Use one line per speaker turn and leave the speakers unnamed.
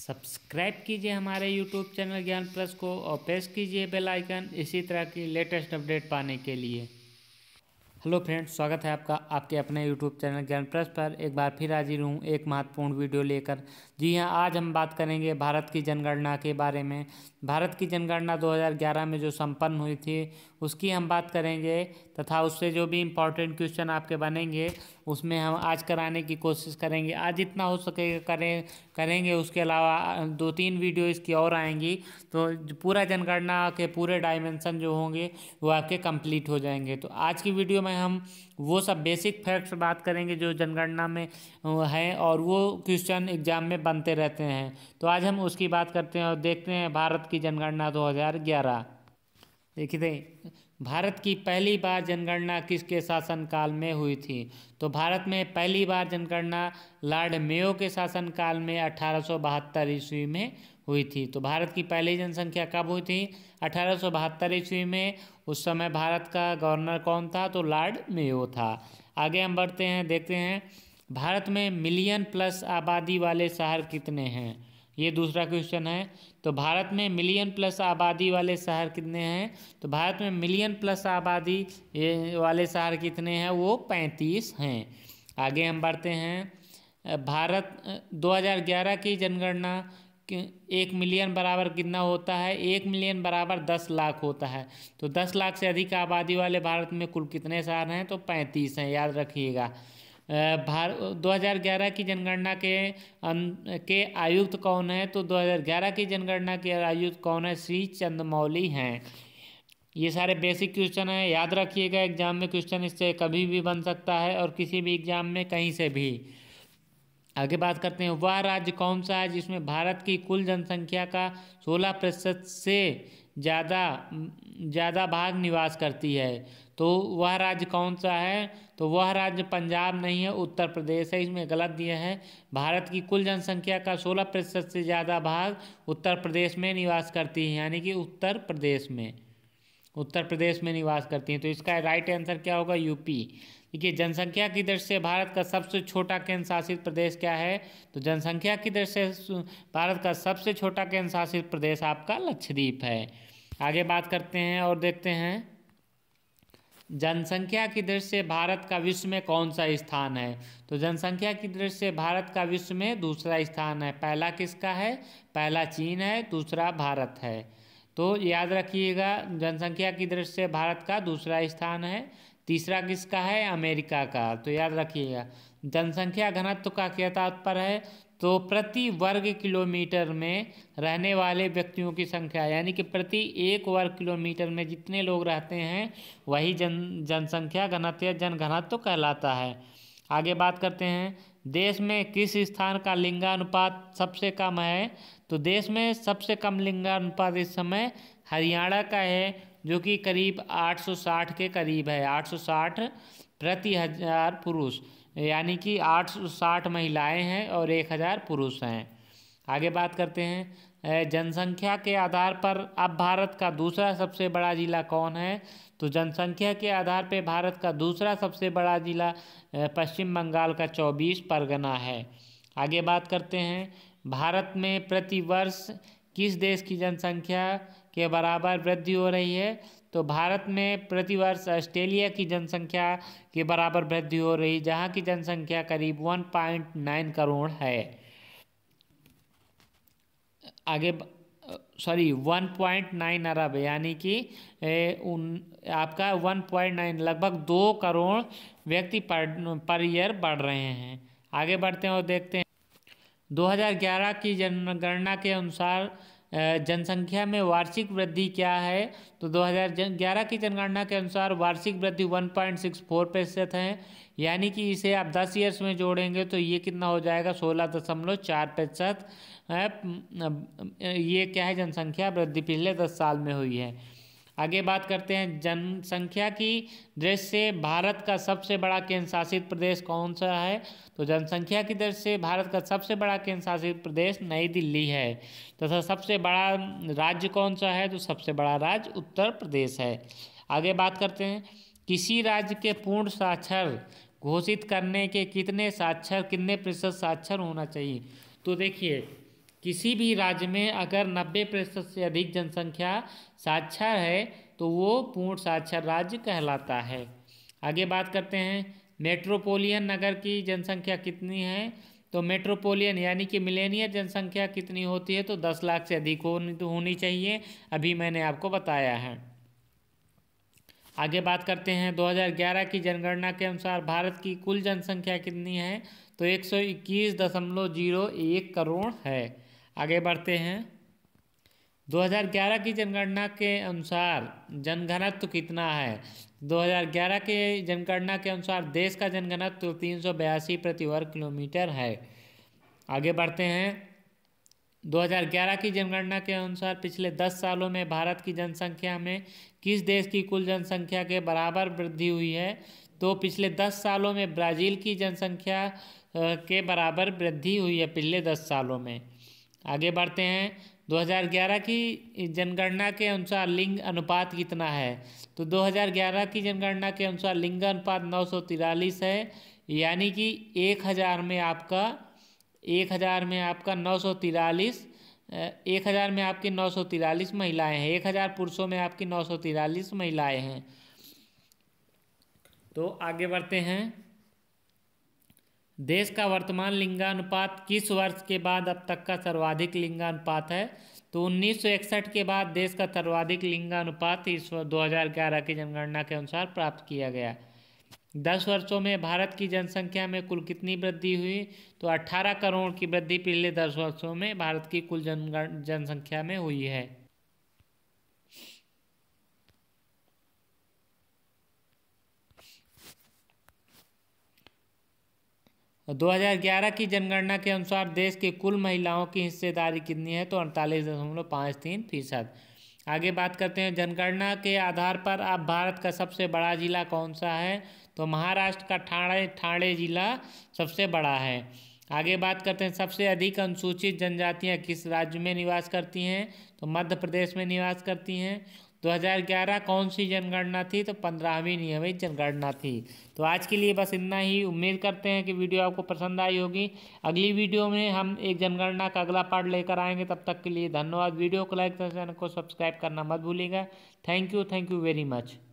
Subscribe कीजिए हमारे YouTube channel ज्ञान प्लस को और प्रेस कीजिए बेल आइकन इसी तरह की लेटेस्ट अपडेट पाने के लिए। हेलो फ्रेंड्स, स्वागत है आपका आपके अपने यूट्यूब चैनल ज्ञान प्लस पर। एक बार फिर हाजिर हूँ एक महत्वपूर्ण वीडियो लेकर। जी हाँ, आज हम बात करेंगे भारत की जनगणना के बारे में। भारत की जनगणना 2011 में जो संपन्न हुई थी उसकी हम बात करेंगे तथा उससे जो भी इम्पोर्टेंट क्वेश्चन आपके बनेंगे उसमें हम आज कराने की कोशिश करेंगे। आज जितना हो सके करेंगे। उसके अलावा 2-3 वीडियो इसकी और आएंगी तो पूरा जनगणना के पूरे डायमेंशन जो होंगे वो आपके कंप्लीट हो जाएंगे। तो आज की वीडियो में हम वो सब बेसिक फैक्ट्स बात करेंगे जो जनगणना में हैं और वो क्वेश्चन एग्जाम में बनते रहते हैं। तो आज हम उसकी बात करते हैं और देखते हैं भारत की जनगणना 2011। देखिए, भारत की पहली बार जनगणना किसके शासनकाल में हुई थी? तो भारत में पहली बार जनगणना लॉर्ड मेयो के शासनकाल में 1872 ईस्वी में हुई थी। तो भारत की पहली जनसंख्या कब हुई थी? 1872 ईस्वी में। उस समय भारत का गवर्नर कौन था? तो लॉर्ड मेयो था। आगे हम बढ़ते हैं, देखते हैं भारत में मिलियन प्लस आबादी वाले शहर कितने हैं? ये दूसरा क्वेश्चन है। तो भारत में मिलियन प्लस आबादी वाले शहर कितने हैं? तो भारत में मिलियन प्लस आबादी वाले शहर कितने हैं? वो 35 हैं। आगे हम बढ़ते हैं, भारत 2011 की जनगणना 1 मिलियन बराबर कितना होता है? 1 मिलियन बराबर 10 लाख होता है। तो 10 लाख से अधिक आबादी वाले भारत में कुल कितने शहर हैं? तो 35 हैं, याद रखिएगा। 2011 की जनगणना के आयुक्त कौन है? तो 2011 की जनगणना के आयुक्त कौन है? श्री चंद्रमौली हैं। ये सारे बेसिक क्वेश्चन हैं, याद रखिएगा। एग्जाम में क्वेश्चन इससे कभी भी बन सकता है और किसी भी एग्जाम में कहीं से भी। आगे बात करते हैं, वह राज्य कौन सा है जिसमें भारत की कुल जनसंख्या का 16% से ज़्यादा भाग निवास करती है? तो वह राज्य कौन सा है? तो वह राज्य पंजाब नहीं है, उत्तर प्रदेश है। इसमें गलत दिया है। भारत की कुल जनसंख्या का 16% से ज़्यादा भाग उत्तर प्रदेश में निवास करती है, यानी कि उत्तर प्रदेश में निवास करती हैं। तो इसका राइट आंसर क्या होगा? यूपी। देखिए, जनसंख्या की दृष्टि से भारत का सबसे छोटा केंद्र शासित प्रदेश क्या है? तो जनसंख्या की दृष्टि से भारत का सबसे छोटा केंद्र शासित प्रदेश आपका लक्षद्वीप है। आगे बात करते हैं और देखते हैं, जनसंख्या की दृष्टि से भारत का विश्व में कौन सा स्थान है? तो जनसंख्या की दृष्टि से भारत का विश्व में दूसरा स्थान है। पहला किसका है? पहला चीन है, दूसरा भारत है। तो याद रखिएगा, जनसंख्या की दृष्टि से भारत का दूसरा स्थान है। तीसरा किसका है? अमेरिका का। तो याद रखिएगा, जनसंख्या घनत्व का क्या तात्पर्य है? तो प्रति वर्ग किलोमीटर में रहने वाले व्यक्तियों की संख्या, यानी कि प्रति 1 वर्ग किलोमीटर में जितने लोग रहते हैं वही जनसंख्या घनत्व या जनघनत्व कहलाता है। आगे बात करते हैं, देश में किस स्थान का लिंगानुपात सबसे कम है? तो देश में सबसे कम लिंगानुपात इस समय हरियाणा का है, जो कि करीब 860 के करीब है। 860 प्रति 1000 पुरुष, यानी कि 860 महिलाएं हैं और 1000 पुरुष हैं। आगे बात करते हैं, जनसंख्या के आधार पर अब भारत का दूसरा सबसे बड़ा जिला कौन है? तो जनसंख्या के आधार पर भारत का दूसरा सबसे बड़ा जिला पश्चिम बंगाल का 24 परगना है। आगे बात करते हैं, भारत में प्रतिवर्ष किस देश की जनसंख्या के बराबर वृद्धि हो रही है? तो भारत में प्रतिवर्ष ऑस्ट्रेलिया की जनसंख्या के बराबर वृद्धि हो रही है, जहाँ की जनसंख्या करीब 1.9 करोड़ है। 1.9 अरब, यानी कि आपका 1.9 लगभग 2 करोड़ व्यक्ति पर ईयर बढ़ रहे हैं। आगे बढ़ते हैं और देखते हैं, 2011 की जनगणना के अनुसार जनसंख्या में वार्षिक वृद्धि क्या है? तो 2011 की जनगणना के अनुसार वार्षिक वृद्धि 1.64% है, यानी कि इसे आप 10 ईयर्स में जोड़ेंगे तो ये कितना हो जाएगा? 16.4%। ये क्या है? जनसंख्या वृद्धि पिछले 10 साल में हुई है। आगे बात करते हैं, जनसंख्या की दृष्टि से भारत का सबसे बड़ा केंद्र शासित प्रदेश कौन सा है? तो जनसंख्या की दृष्टि से भारत का सबसे बड़ा केंद्र शासित प्रदेश नई दिल्ली है। तथा सबसे बड़ा राज्य कौन सा है? तो सबसे बड़ा राज्य उत्तर प्रदेश है। आगे बात करते हैं, किसी राज्य के पूर्ण साक्षर घोषित करने के कितने प्रतिशत साक्षर होना चाहिए? तो देखिए, किसी भी राज्य में अगर 90% से अधिक जनसंख्या साक्षर है तो वो पूर्ण साक्षर राज्य कहलाता है। आगे बात करते हैं मेट्रोपोलियन नगर की जनसंख्या कितनी है। तो मेट्रोपोलियन यानी कि मिलेनियर जनसंख्या कितनी होती है, तो 10 लाख से अधिक होनी चाहिए, अभी मैंने आपको बताया है। आगे बात करते हैं 2011 की जनगणना के अनुसार भारत की कुल जनसंख्या कितनी है, तो 121.01 करोड़ है। आगे बढ़ते हैं 2011 की जनगणना के अनुसार जनघनत्व कितना है। 2011 के जनगणना के अनुसार देश का जनघनत्व 382 प्रति वर्ग किलोमीटर है। आगे बढ़ते हैं 2011 की जनगणना के अनुसार पिछले 10 सालों में भारत की जनसंख्या में किस देश की कुल जनसंख्या के बराबर वृद्धि हुई है, तो पिछले 10 सालों में ब्राज़ील की जनसंख्या के बराबर वृद्धि हुई है पिछले 10 सालों में। आगे बढ़ते हैं 2011 की जनगणना के अनुसार लिंग अनुपात कितना है, तो 2011 की जनगणना के अनुसार लिंग अनुपात 943 है, यानी कि 1000 में आपका 943 1000 में आपकी 943 महिलाएं हैं, 1000 पुरुषों में आपकी 943 महिलाएं हैं। तो आगे बढ़ते हैं देश का वर्तमान लिंगानुपात किस वर्ष के बाद अब तक का सर्वाधिक लिंगानुपात है, तो 1961 के बाद देश का सर्वाधिक लिंगानुपात इस 2011 की जनगणना के अनुसार प्राप्त किया गया। 10 वर्षों में भारत की जनसंख्या में कुल कितनी वृद्धि हुई, तो 18 करोड़ की वृद्धि पिछले 10 वर्षों में भारत की कुल जनसंख्या में हुई है। 2011 की जनगणना के अनुसार देश के कुल महिलाओं की हिस्सेदारी कितनी है, तो 48.53%। आगे बात करते हैं जनगणना के आधार पर अब भारत का सबसे बड़ा जिला कौन सा है, तो महाराष्ट्र का ठाणे जिला सबसे बड़ा है। आगे बात करते हैं सबसे अधिक अनुसूचित जनजातियां किस राज्य में निवास करती हैं, तो मध्य प्रदेश में निवास करती हैं। 2011 कौन सी जनगणना थी, तो 15वीं नियमित जनगणना थी। तो आज के लिए बस इतना ही। उम्मीद करते हैं कि वीडियो आपको पसंद आई होगी। अगली वीडियो में हम एक जनगणना का अगला पार्ट लेकर आएंगे। तब तक के लिए धन्यवाद। वीडियो को लाइक करें, चैनल को सब्सक्राइब करना मत भूलिएगा। Thank you very much.